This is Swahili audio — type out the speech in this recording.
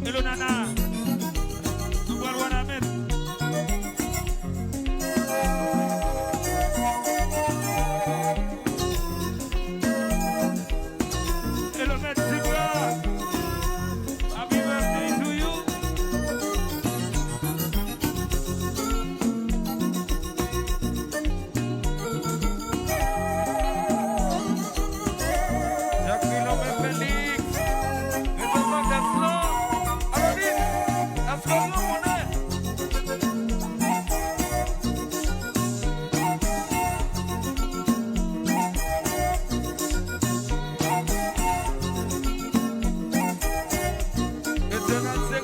Hello Nana. Igual Guanamet. Hello Mexico. Happy birthday to you. Tranquilo, Felix. Eso no te slow. Alorin, las cosas monet. Eso no se